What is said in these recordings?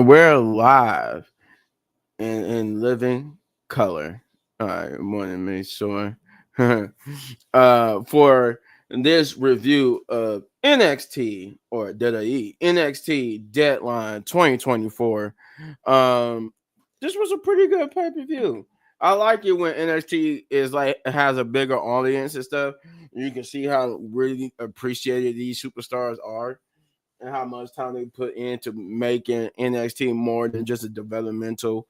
And we're live in living color. All right, I want to make sure. For this review of NXT or WWE NXT Deadline 2024. This was a pretty good pay-per-view. I like it when NXT is like has a bigger audience and stuff. You can see how really appreciated these superstars are and how much time they put into making NXT more than just a developmental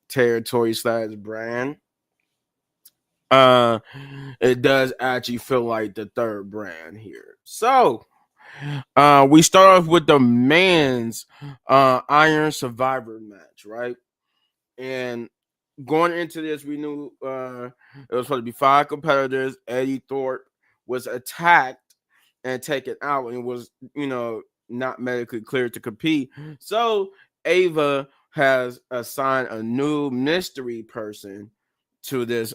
territory slash brand. Uh, it does actually feel like the third brand here. So, we start off with the men's Iron Survivor match, right? And going into this, we knew it was supposed to be 5 competitors. Eddie Thorpe was attacked and taken out and was, not medically cleared to compete. So Ava has assigned a new mystery person to this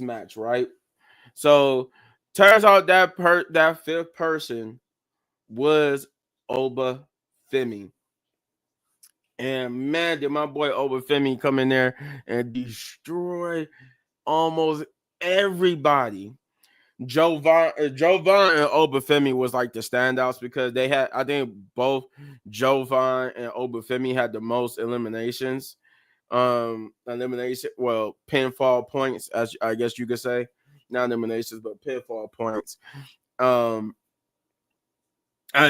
match, right? So turns out that fifth person was Oba Femi. And man, did my boy Oba Femi come in there and destroy almost everybody. Jovan and Obafemi was like the standouts because they had, I think both Jovan and Obafemi had the most eliminations. Pinfall points, as I guess you could say. Not eliminations, but pinfall points. I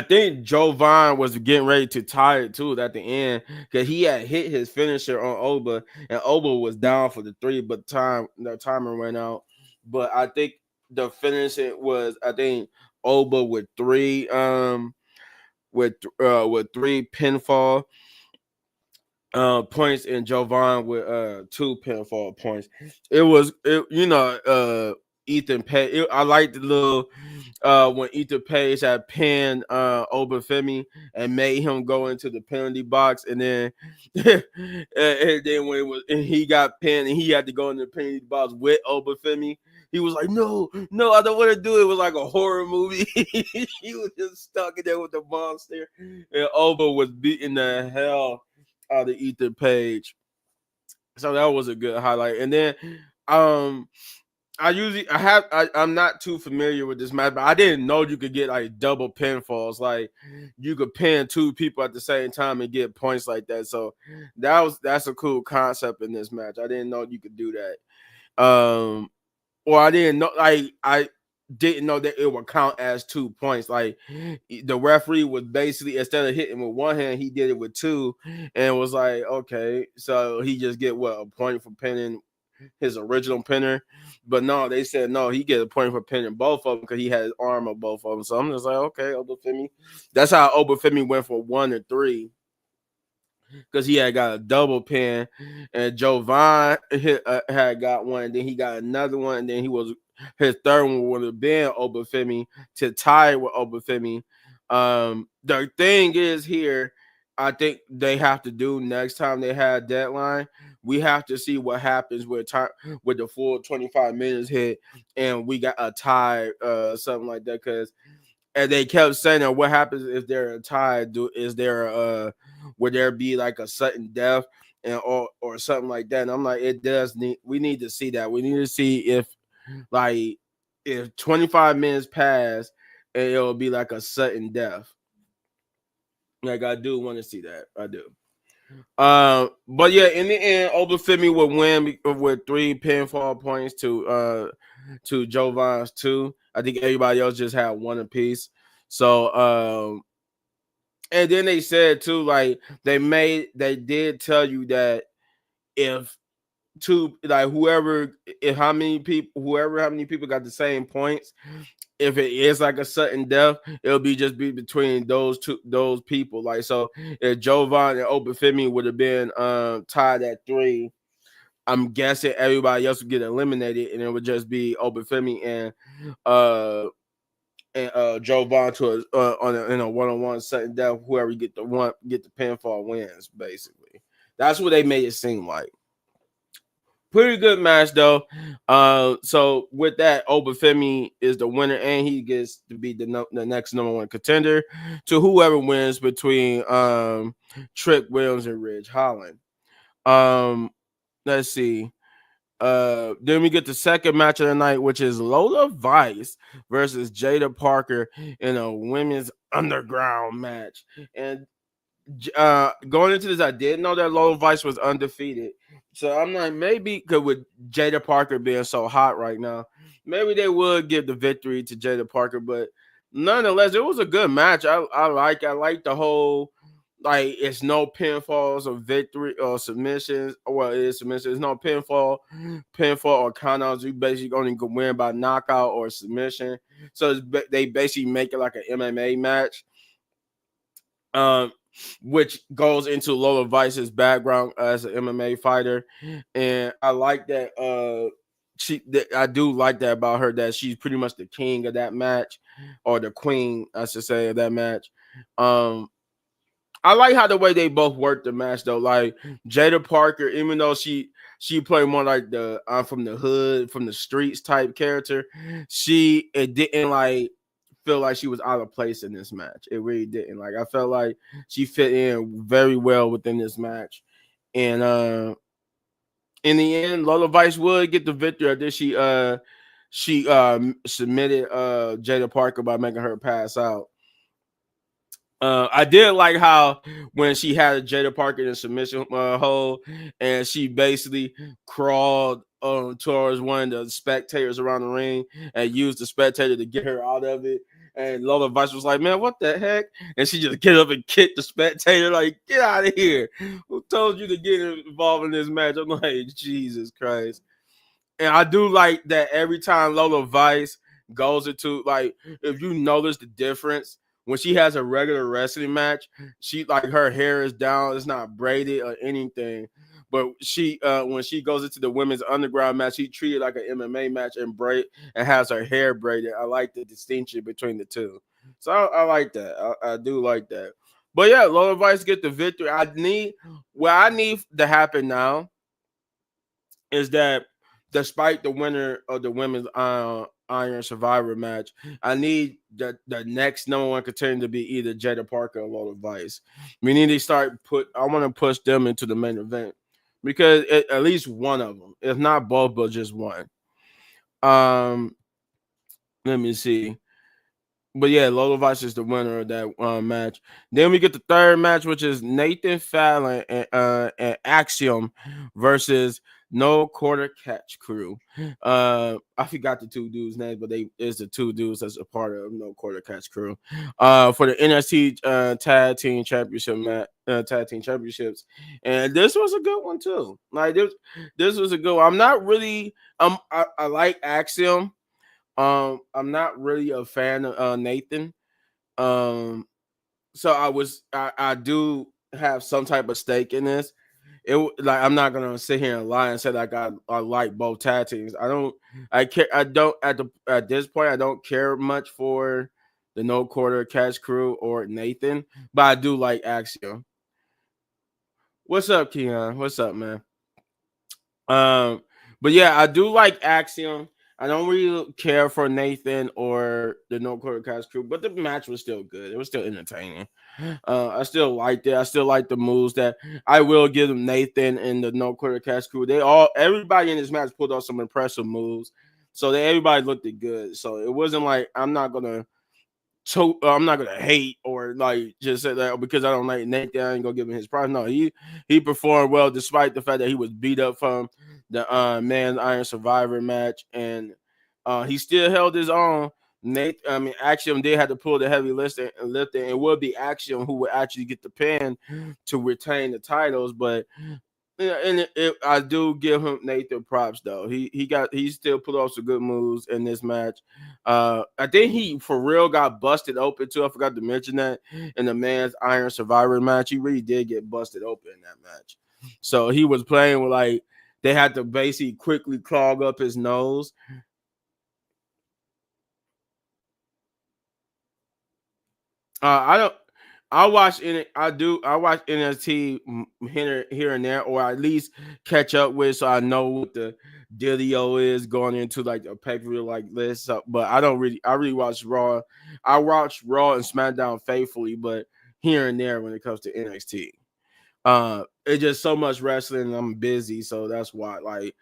think Jovan was getting ready to tie it too at the end because he had hit his finisher on Oba, and Oba was down for the 3, but the timer went out. But I think the finish it was, I think, Oba with 3 with 3 pinfall points, and Jovan with 2 pinfall points. It was Ethan Page. I like the little when Ethan Page had pinned Obafemi and made him go into the penalty box, and then and then when he got pinned and he had to go in the penalty box with Obafemi, he was like, no, I don't want to do it. It was like a horror movie. He was just stuck in there with the monster, and Oba was beating the hell out of Ethan Page. So that was a good highlight. And then I'm not too familiar with this match, but I didn't know you could get like double pinfalls. Like you could pin 2 people at the same time and get points like that. So that's a cool concept in this match. I didn't know you could do that. Or I didn't know, like I didn't know that it would count as 2 points. Like the referee was basically, instead of hitting with 1 hand, he did it with 2, and was like, okay, so he just get a point for pinning his original pinner. But no, they said no, he get a point for pinning both of them because he had his arm of both of them. So I'm just like, okay, Obafemi. That's how Obafemi went for 1 and 3. Because he had got a double pin, and Jovan had got one, and then he got another one, and then his third one would have been Obafemi to tie with Obafemi. The thing is here, I think they have to do next time they have Deadline. We have to see what happens with the full 25 minutes hit, and we got a tie, something like that. Because and they kept saying that what happens if they're tied? Would there be like a sudden death or something like that? And I'm like, we need to see that. We need to see if 25 minutes pass and it'll be like a sudden death. Like I do want to see that. I do. But yeah, in the end, Obafemi would win with 3 pinfall points to Jovan's 2. I think everybody else just had 1 apiece. So and then they said too, like they did tell you that if how many people got the same points, if it is like a sudden death, it'll be between those people. Like, so if Jovan and Obafemi would have been tied at 3, I'm guessing everybody else would get eliminated, and it would just be Obafemi and Jovan in a 1-on-1 sudden death. Whoever get the pinfall wins. Basically, that's what they made it seem like. Pretty good match though. So with that, Obafemi is the winner, and he gets to be the next number one contender to whoever wins between Trick Williams and Ridge Holland. Let's see. Then we get the second match of the night, which is Lola Vice versus Jada Parker in a women's underground match. And going into this, I did know that Lola Vice was undefeated. So I'm like, maybe because with Jada Parker being so hot right now, maybe they would give the victory to Jada Parker. But nonetheless, it was a good match. I like the whole, like, it's no pinfalls or victory or submissions. Well, it is submissions. It's no pinfall or countouts. You basically only can win by knockout or submission. So they basically make it like an MMA match. Which goes into Lola Vice's background as an MMA fighter, and I like that. I do like that about her, that she's pretty much the king of that match, or the queen, I should say, of that match. I like how the way they both worked the match though. Like Jada Parker, even though she played more like the I'm from the hood, from the streets type character, it didn't like feel like she was out of place in this match. It really didn't. Like I felt like she fit in very well within this match. And in the end, Lola Vice would get the victory. I think she submitted Jada Parker by making her pass out. I did like how when she had Jada Parker in submission hold, and she basically crawled towards one of the spectators around the ring and used the spectator to get her out of it. And Lola Vice was like, "Man, what the heck?" And she just get up and kick the spectator, like, "Get out of here! Who told you to get involved in this match?" I'm like, Jesus Christ. And I do like that every time Lola Vice goes into, like, if you notice the difference when she has a regular wrestling match, she, like, her hair is down, it's not braided or anything. But she when she goes into the women's underground match, she treated like an MMA match and has her hair braided. I like the distinction between the two. So I like that. I do like that. But yeah, Lola Vice get the victory. What I need to happen now is that despite the winner of the women's Iron Survivor match, I need the next number one contender to be either Jada Parker or Lola Vice. We need to I want to push them into the main event, because at least one of them, if not both, but just one. Let me see. But yeah, Lola Vice is the winner of that match. Then we get the third match, which is Nathan Fallon and Axiom versus No Quarter Catch Crew. I forgot the two dudes' names, but it's the two dudes that's a part of No Quarter Catch Crew. For the NXT Tag Team Championship Tag Team Championships, and this was a good one too. Like this was a good one. I'm not really I like Axiom. I'm not really a fan of Nathan. So I do have some type of stake in this. Like, I'm not gonna sit here and lie and say like I like both tag teams. I don't at this point I don't care much for the No Quarter Catch Crew or Nathan, but I do like Axiom. What's up, Keon? What's up, man? But yeah, I do like Axiom. I don't really care for Nathan or the No Quarter Catch Crew, but the match was still good. It was still entertaining. I still liked it. I still like the moves that I will give them. Nathan and the No Quarter Catch Crew. Everybody in this match pulled off some impressive moves. So everybody looked good. So it wasn't like I'm not gonna hate or like just say that because I don't like Nathan, I ain't gonna give him his prize. No, he performed well despite the fact that he was beat up from the Man's Iron Survivor match, and he still held his own. Axiom did have to pull the heavy lifting. It would be Axiom who would actually get the pin to retain the titles, but yeah, and I do give him Nathan props though. He still put off some good moves in this match. I think he for real got busted open too. I forgot to mention that in the Man's Iron Survivor match. He really did get busted open in that match. So he was playing with, like, they had to basically quickly clog up his nose. I don't I watch in it. I watch NXT here and there, or at least catch up with, so I know what the dealio is going into like a pay per view like this. So, but I don't really. I really watch Raw. I watch Raw and SmackDown faithfully, but here and there when it comes to NXT. It's just so much wrestling. And I'm busy, so that's why. Like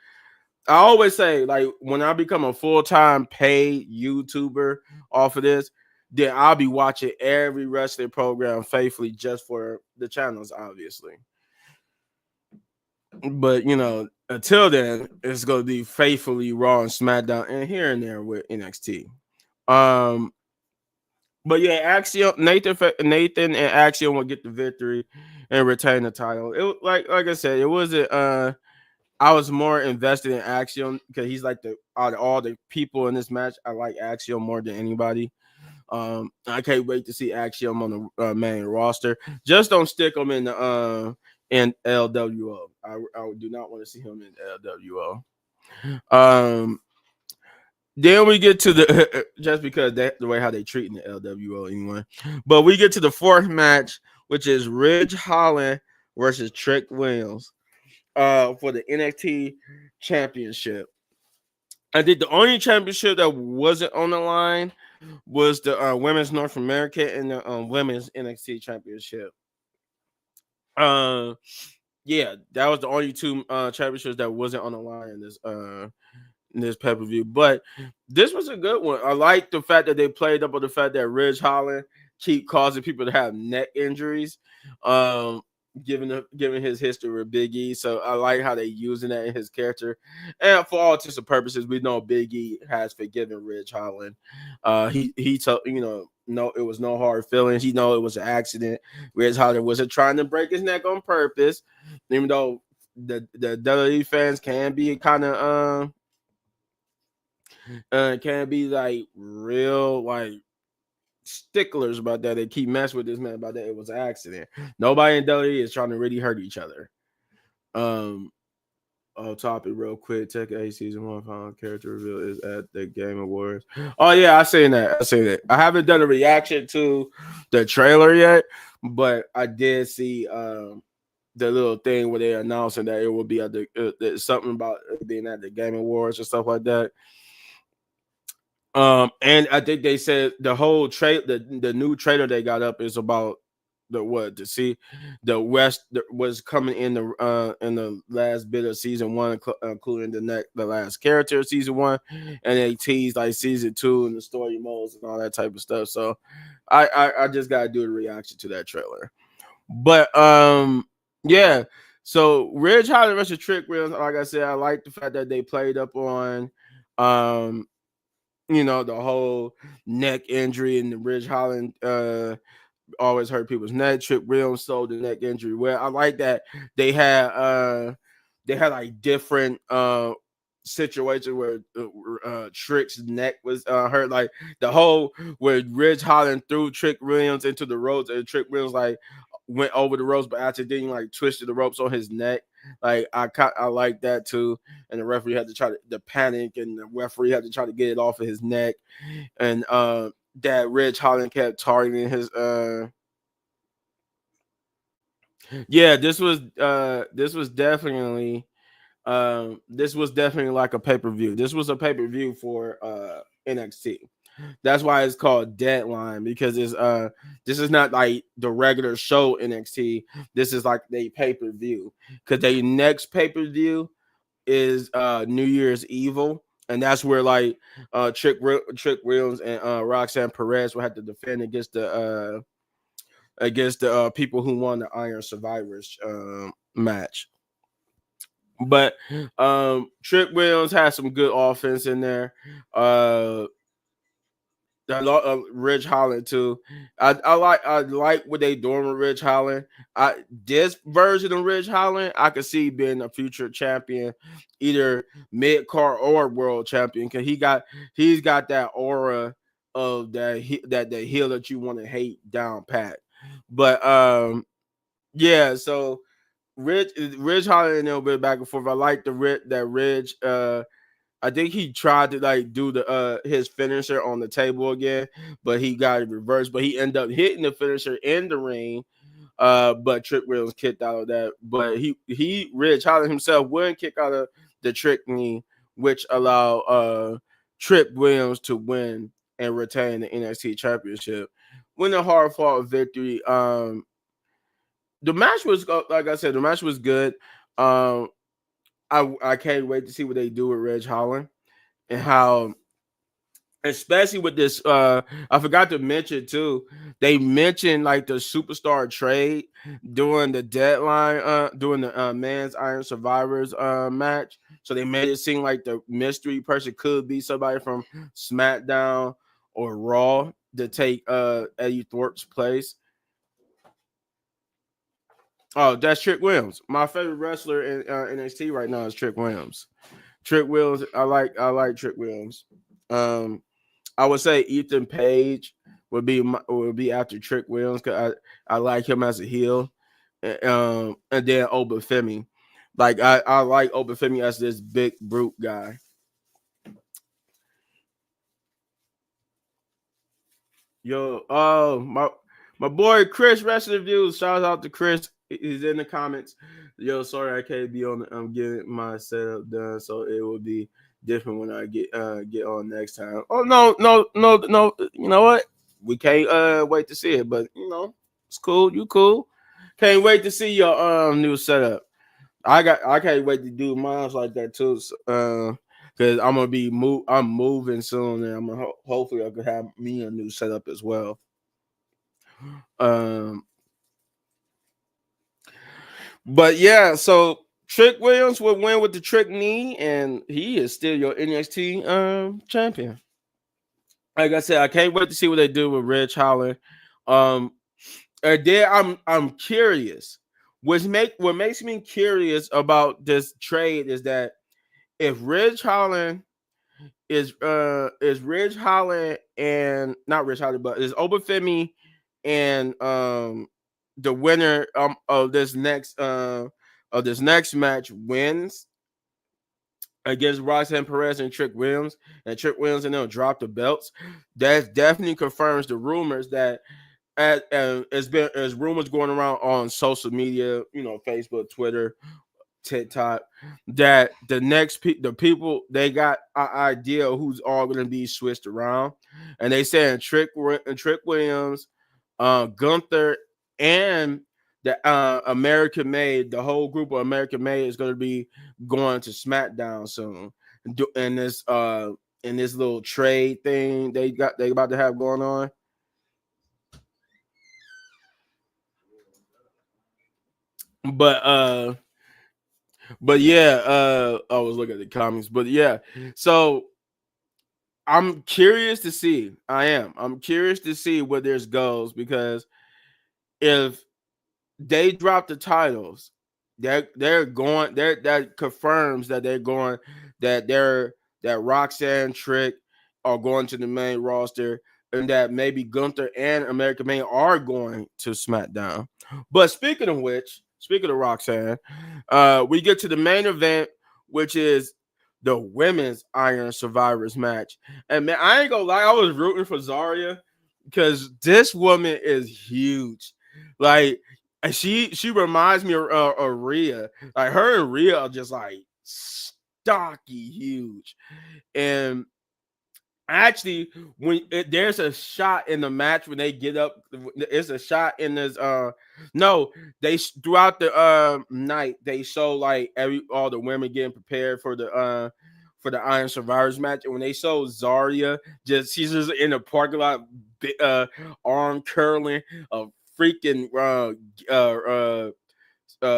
I always say, like when I become a full-time paid YouTuber off of this, then I'll be watching every wrestling program faithfully just for the channels, obviously. But until then, it's gonna be faithfully Raw and SmackDown and here and there with NXT. Um, but yeah, Axiom Nathan and Axiom will get the victory and retain the title. It like I said, it wasn't I was more invested in Axiom because he's like the out of all the people in this match, I like Axiom more than anybody. I can't wait to see Axiom on the main roster. Just don't stick him in LWO. I do not want to see him in LWO. Then we get to the just because that the way how they treat in the LWO anyway. But we get to the fourth match, which is Ridge Holland versus Trick Williams for the NXT championship. I think the only championship that wasn't on the line was the women's North America and the women's NXT championship. Yeah, that was the only two championships that wasn't on the line in this pay-per-view. But this was a good one. I like the fact that they played up on the fact that Ridge Holland keep causing people to have neck injuries. Given his history with Big E. So I like how they using that in his character. And for all intents and purposes, we know Big E has forgiven Ridge Holland. He told no, it was no hard feelings. He know it was an accident. Ridge Holland wasn't trying to break his neck on purpose, even though the WWE fans can be kind of can be like real like sticklers about that. They keep messing with this man about that. It was an accident. Nobody in WWE is trying to really hurt each other. Topic real quick. Tech A season 1 final character reveal is at the Game Awards. Oh yeah, I seen that. I haven't done a reaction to the trailer yet, but I did see the little thing where they announcing that it will be at the something about being at the Game Awards and stuff like that. And I think they said the whole the new trailer they got up is about to see the West was coming in the last bit of season 1, including the last character of season 1, and they teased like season 2 and the story modes and all that type of stuff. So I just gotta do a reaction to that trailer. But yeah. So Ridge Holland versus Trick Williams, like I said, I like the fact that they played up on the whole neck injury and the Ridge Holland always hurt people's neck. Trick Williams sold the neck injury well. I like that they had like different situations where Trick's neck was hurt. Like the whole where Ridge Holland threw Trick Williams into the ropes and Trick Williams like went over the ropes, but after then like twisted the ropes on his neck. Like I like that too. And the referee had to try to panic, and the referee had to try to get it off of his neck. And that Ridge Holland kept targeting his yeah, this was definitely like a pay-per-view. This was a pay-per-view for NXT. That's why it's called Deadline, because it's this is not like the regular show NXT. This is like they pay-per-view, because their next pay-per-view is New Year's Evil, and that's where like Trick Williams and Roxanne Perez will have to defend against the people who won the Iron Survivors match. But Trick Williams has some good offense in there. Ridge Holland too. I like what they doing with Ridge Holland. This version of Ridge Holland, I could see being a future champion, either mid card or world champion, because he's got that aura of that the heel that you want to hate down pat. But yeah, so Ridge Holland and a little bit back and forth. I like that Ridge I think he tried to like do the his finisher on the table again, but he got it reversed. But he ended up hitting the finisher in the ring. But Trick Williams kicked out of that. But Ridge Holland himself wouldn't kick out of the trick knee, which allowed Trick Williams to win and retain the NXT championship. Win a hard fought victory. The match was, like I said, the match was good. I can't wait to see what they do with Ridge Holland and how, especially with this. I forgot to mention too. They mentioned like the superstar trade during the deadline, during the Men's Iron Survivors match. So they made it seem like the mystery person could be somebody from SmackDown or Raw to take Eddie Thorpe's place. Oh, that's Trick Williams. My favorite wrestler in NXT right now is Trick Williams. Trick Williams, I like Trick Williams. I would say Ethan Page would be after Trick Williams because I like him as a heel, and then Obafemi. Like I like Obafemi as this big brute guy. Yo, my boy Chris Wrestling Views. Shout out to Chris. He's in the comments. Yo, sorry I can't be on. I'm getting my setup done, so it will be different when I get on next time. Oh no. You know what? We can't wait to see it, but you know it's cool. You cool? Can't wait to see your new setup. I can't wait to do mine like that too. Because I'm moving soon, and hopefully I could have me a new setup as well. But yeah, so Trick Williams would win with the trick knee, and he is still your NXT champion. Like I said, I can't wait to see what they do with Ridge Holland. And then I'm curious. What makes me curious about this trade is that if Ridge Holland is Ridge Holland and not Ridge Holland, but is Obafemi and the winner of this next match wins against Roxanne Perez and Trick Williams, and they'll drop the belts. That definitely confirms the rumors that as rumors going around on social media, you know, Facebook, Twitter, TikTok, that the people they got an idea of who's all going to be switched around, and they saying Trick Williams, Gunther, and the American Made, the whole group of American Made is going to be going to SmackDown soon, in this little trade thing they about to have going on. But yeah, I was looking at the comments, but yeah, so I'm curious to see. I'm curious to see where this goes, because if they drop the titles, they're going there. That confirms that that Roxanne, Trick are going to the main roster, and that maybe Gunther and American Made are going to SmackDown. But speaking of Roxanne, we get to the main event, which is the women's Iron Survivors match. And man, I ain't gonna lie, I was rooting for Zarya because this woman is huge. Like she reminds me of Rhea. Like her and Rhea are just like stocky huge. And actually, there's a shot in the match when they get up, it's a shot in this no, they throughout the night they show like all the women getting prepared for the Iron Survivors match, and when they show Zarya, she's just in the parking lot, arm curling, a freaking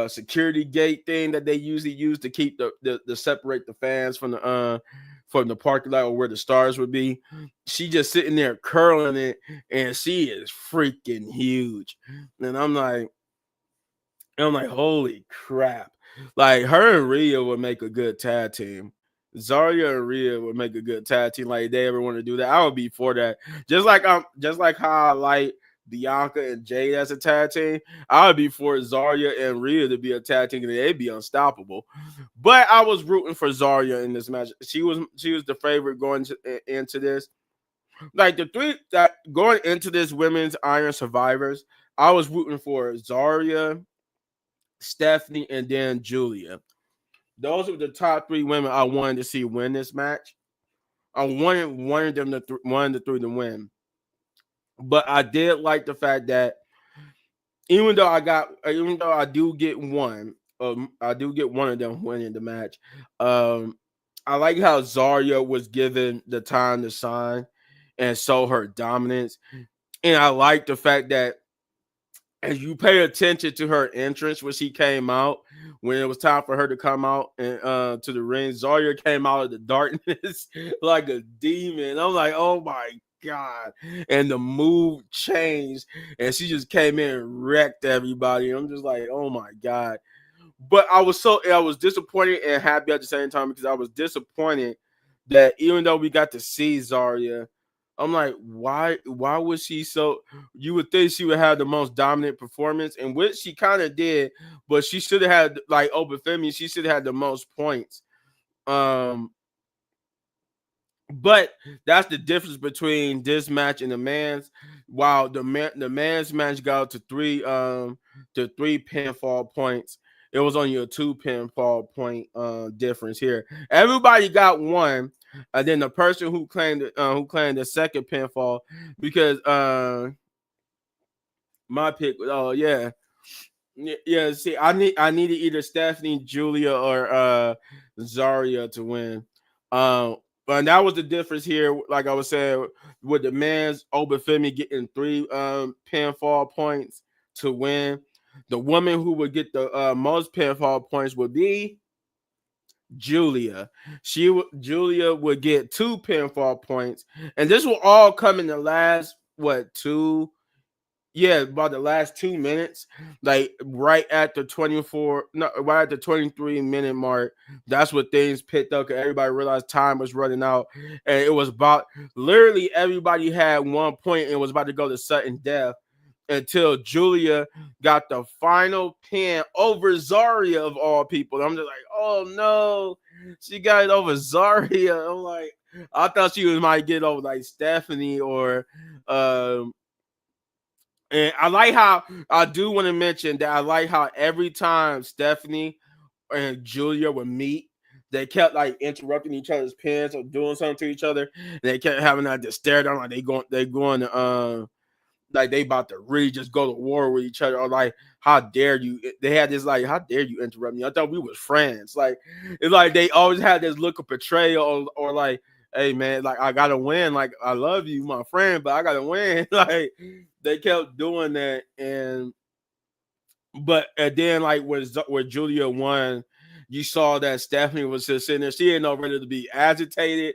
security gate thing that they usually use to keep the separate the fans from the parking lot or where the stars would be. She just sitting there curling it, and she is freaking huge. And I'm like, holy crap! Like her and Rhea would make a good tag team. Zarya and Rhea would make a good tag team. Like if they ever want to do that, I would be for that. Just like how I like Bianca and Jade as a tag team, I would be for Zarya and Rhea to be a tag team and they'd be unstoppable. But I was rooting for Zarya in this match. She was the favorite going into this. Like the three that going into this women's Iron Survivors, I was rooting for Zarya, Stephanie, and then Julia. Those were the top three women I wanted to see win this match. I wanted them to wanted the three to win. But I did like the fact that even though I do get one, I do get one of them winning the match. I like how Zarya was given the time to shine and show her dominance, and I like the fact that as you pay attention to her entrance when she came out, when it was time for her to come out and to the ring, Zarya came out of the darkness like a demon. I'm like, oh my God. And the move changed, and she just came in and wrecked everybody. I'm just like, oh my God. But I was disappointed and happy at the same time because I was disappointed that even though we got to see Zarya, I'm like, why was she so? You would think she would have the most dominant performance, and which she kind of did, but she should have had like Obafemi. She should have had the most points. But that's the difference between this match and the man's. While the man's match got to three pinfall points, it was only a 2 pinfall point difference here. Everybody got one, and then the person who claimed the second pinfall because my pick. Oh yeah. Yeah, see, I needed either Stephanie, Julia, or Zarya to win. But that was the difference here. Like I was saying, with the man's Obafemi getting 3 pinfall points to win, the woman who would get the most pinfall points would be Julia. Julia would get 2 pinfall points, and this will all come in the last about the last 2 minutes, like right at the 23-minute mark. That's what things picked up. Everybody realized time was running out, and it was about literally everybody had 1 point and was about to go to sudden death until Julia got the final pin over Zarya of all people. I'm just like, oh no, she got it over Zarya. I'm like, I thought she might get over like Stephanie or and I like how I do want to mention that I like how every time Stephanie and Julia would meet, they kept like interrupting each other's pins or doing something to each other. They kept having that to stare down like they going to like they about to really just go to war with each other, or like, how dare you? They had this like, how dare you interrupt me? I thought we was friends. Like it's like they always had this look of betrayal or like, hey man, like I gotta win. Like I love you, my friend, but I gotta win. Like they kept doing that, and then like where Julia won, you saw that Stephanie was just sitting there. She didn't know whether to be agitated,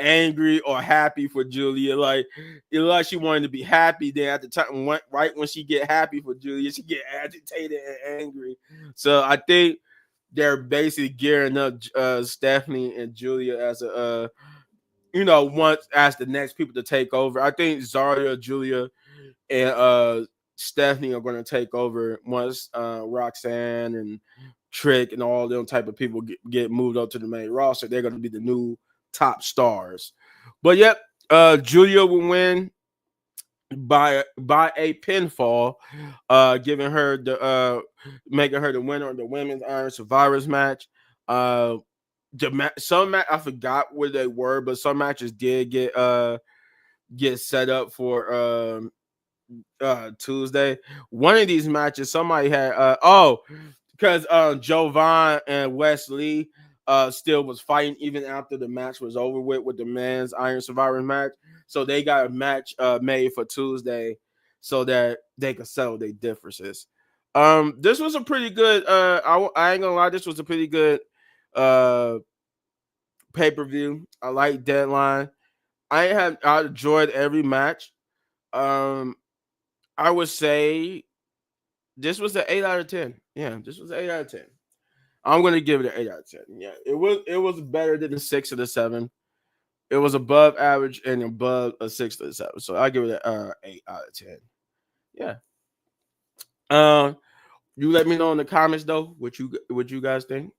angry, or happy for Julia. Like it looked like she wanted to be happy. Then at the time, right when she get happy for Julia, she get agitated and angry. So I think they're basically gearing up Stephanie and Julia as a once as the next people to take over. I think Zarya, Julia, and Stephanie are going to take over once Roxanne and Trick and all them type of people get moved up to the main roster. They're going to be the new top stars. But yep, Julia will win by a pinfall, giving her the making her the winner of the women's Iron Survivors match. I forgot where they were, but some matches did get set up for Tuesday. One of these matches, somebody had because Jovan and Wesley still was fighting even after the match was over with the men's Iron Survivor match. So they got a match made for Tuesday so that they could settle their differences. This was a pretty good I ain't gonna lie, this was a pretty good pay-per-view. I like Deadline. I enjoyed every match. I would say this was an 8 out of 10. Yeah, this was an 8 out of 10. I'm gonna give it an 8 out of 10. Yeah, it was better than a 6 or the 7. It was above average and above a 6 or the 7. So I give it an 8 out of 10. yeah. Um, you let me know in the comments though what you guys think.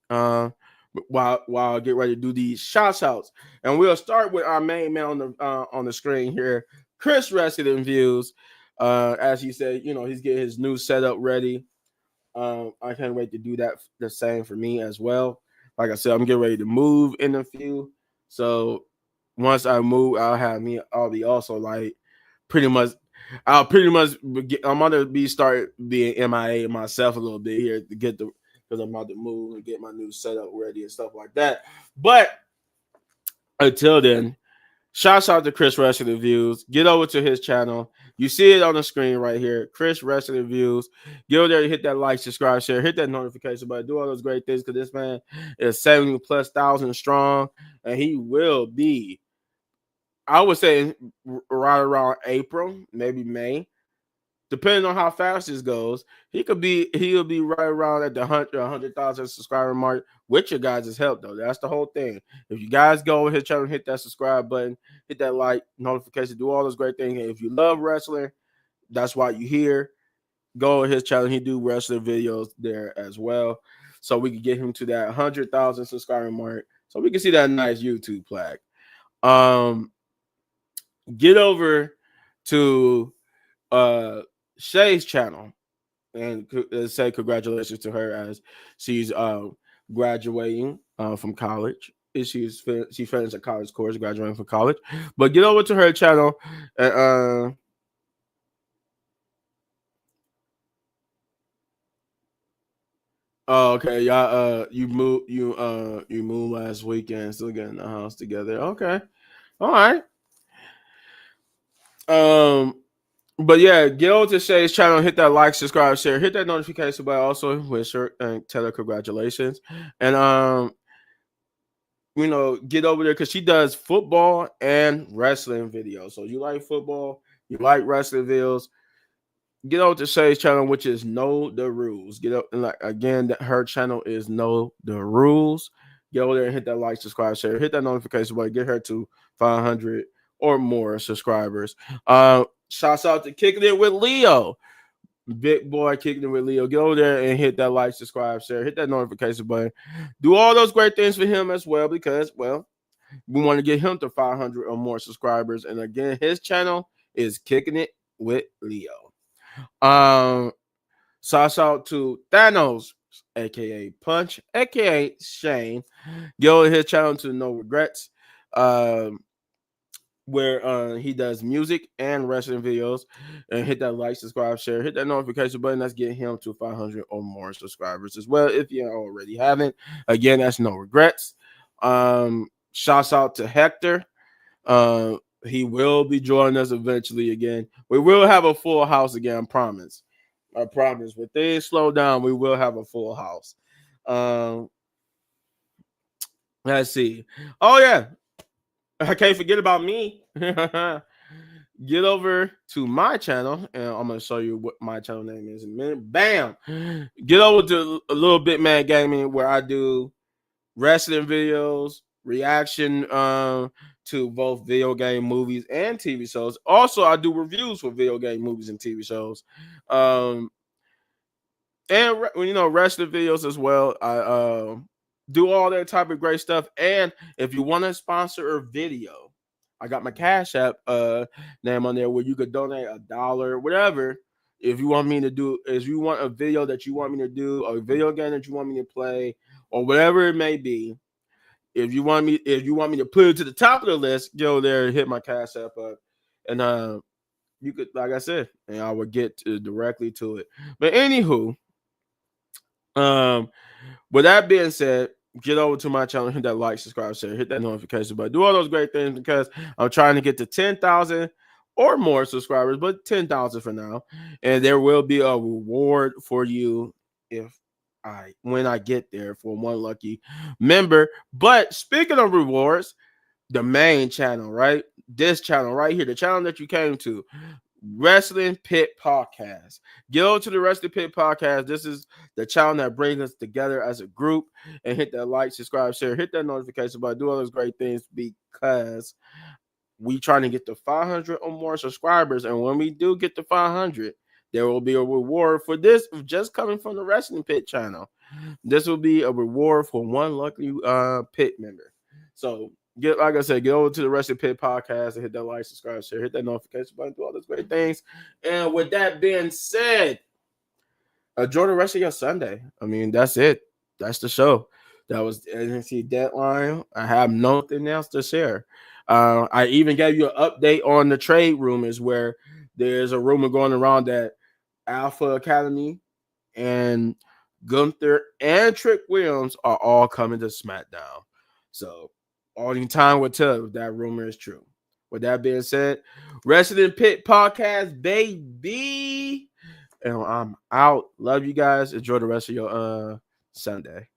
While I get ready to do these shout outs, and we'll start with our main man on the screen here, Chris Resident Views. As he said, he's getting his new setup ready. I can't wait to do that the same for me as well. Like I said, I'm getting ready to move in a few. So once I move, I'll be also like pretty much I'm gonna be start being MIA myself a little bit here to get the because I'm about to move and get my new setup ready and stuff like that. But until then, shouts out to Chris Wrestling Reviews. Get over to his channel. You see it on the screen right here. Chris Wrestling Reviews. Get over there, hit that like, subscribe, share, hit that notification button, do all those great things because this man is 70,000+ strong, and he will be, I would say, right around April, maybe May, depending on how fast this goes. He'll be right around at the 100,000 subscriber mark with your guys' help, though. That's the whole thing. If you guys go over his channel, hit that subscribe button, hit that like notification, do all those great things. And if you love wrestling, that's why you're here. Go to his channel. He do wrestling videos there as well. So we can get him to that 100,000 subscriber mark. So we can see that nice YouTube plaque. Get over to Shay's channel and say congratulations to her as she's graduating from college. She finished a college course, graduating from college. But get over to her channel and oh, okay, y'all. You moved last weekend, still getting the house together. Okay, all right. But yeah, get over to Shay's channel, hit that like, subscribe, share, hit that notification bell. Also, wish her and tell her congratulations. And get over there because she does football and wrestling videos. So you like football, you like wrestling videos. Get over to Shay's channel, which is Know the Rules. Get up and like again, her channel is Know the Rules. Get over there and hit that like, subscribe, share, hit that notification button. Get her to 500 or more subscribers. Shouts out to Kicking It with Leo. Big boy Kicking It with Leo. Get over there and hit that like, subscribe, share, hit that notification button. Do all those great things for him as well because, well, we want to get him to 500 or more subscribers. And again, his channel is Kicking It with Leo. Shouts out to Thanos, aka Punch, aka Shane. Go to his channel to No Regrets. Where he does music and wrestling videos, and hit that like, subscribe, share, hit that notification button. That's getting him to 500 or more subscribers as well. If you already haven't, again, that's No Regrets. Shouts out to Hector. He will be joining us eventually again. We will have a full house again, I promise. When things slow down, we will have a full house. Let's see. Oh yeah, I can't forget about me. Get over to my channel, and I'm gonna show you what my channel name is in a minute. Bam! Get over to a little bit man gaming where I do wrestling videos, reaction to both video game movies and TV shows. Also, I do reviews for video game movies and TV shows. And wrestling videos as well. I do all that type of great stuff. And if you want to sponsor a video, I got my Cash App name on there where you could donate $1, whatever. If you want a video that you want me to do, a video game that you want me to play, or whatever it may be, if you want me to put it to the top of the list, go there and hit my Cash App up, and you could, like I said, and I would get directly to it. But anywho. With that being said, get over to my channel, hit that like, subscribe, share, hit that notification button, do all those great things because I'm trying to get to 10,000 or more subscribers, but 10,000 for now. And there will be a reward for you when I get there for one lucky member. But speaking of rewards, the main channel, right? This channel right here, the channel that you came to, Wrestling Pit Podcast. Get over to the Wrestling Pit Podcast. This is the channel that brings us together as a group. And hit that like, subscribe, share, hit that notification button, do all those great things because we trying to get to 500 or more subscribers. And when we do get to 500, there will be a reward for this just coming from the Wrestling Pit channel. This will be a reward for one lucky pit member. So like I said, get over to the Wrestling Pit podcast and hit that like, subscribe, share, hit that notification button, do all those great things. And with that being said, enjoy the rest of your Sunday. I mean, that's it. That's the show. That was the NXT Deadline. I have nothing else to share. I even gave you an update on the trade rumors where there's a rumor going around that Alpha Academy and Gunther and Trick Williams are all coming to SmackDown. So only time will tell if that rumor is true. With that being said, Wrestling Pit Podcast, baby. And I'm out. Love you guys. Enjoy the rest of your Sunday.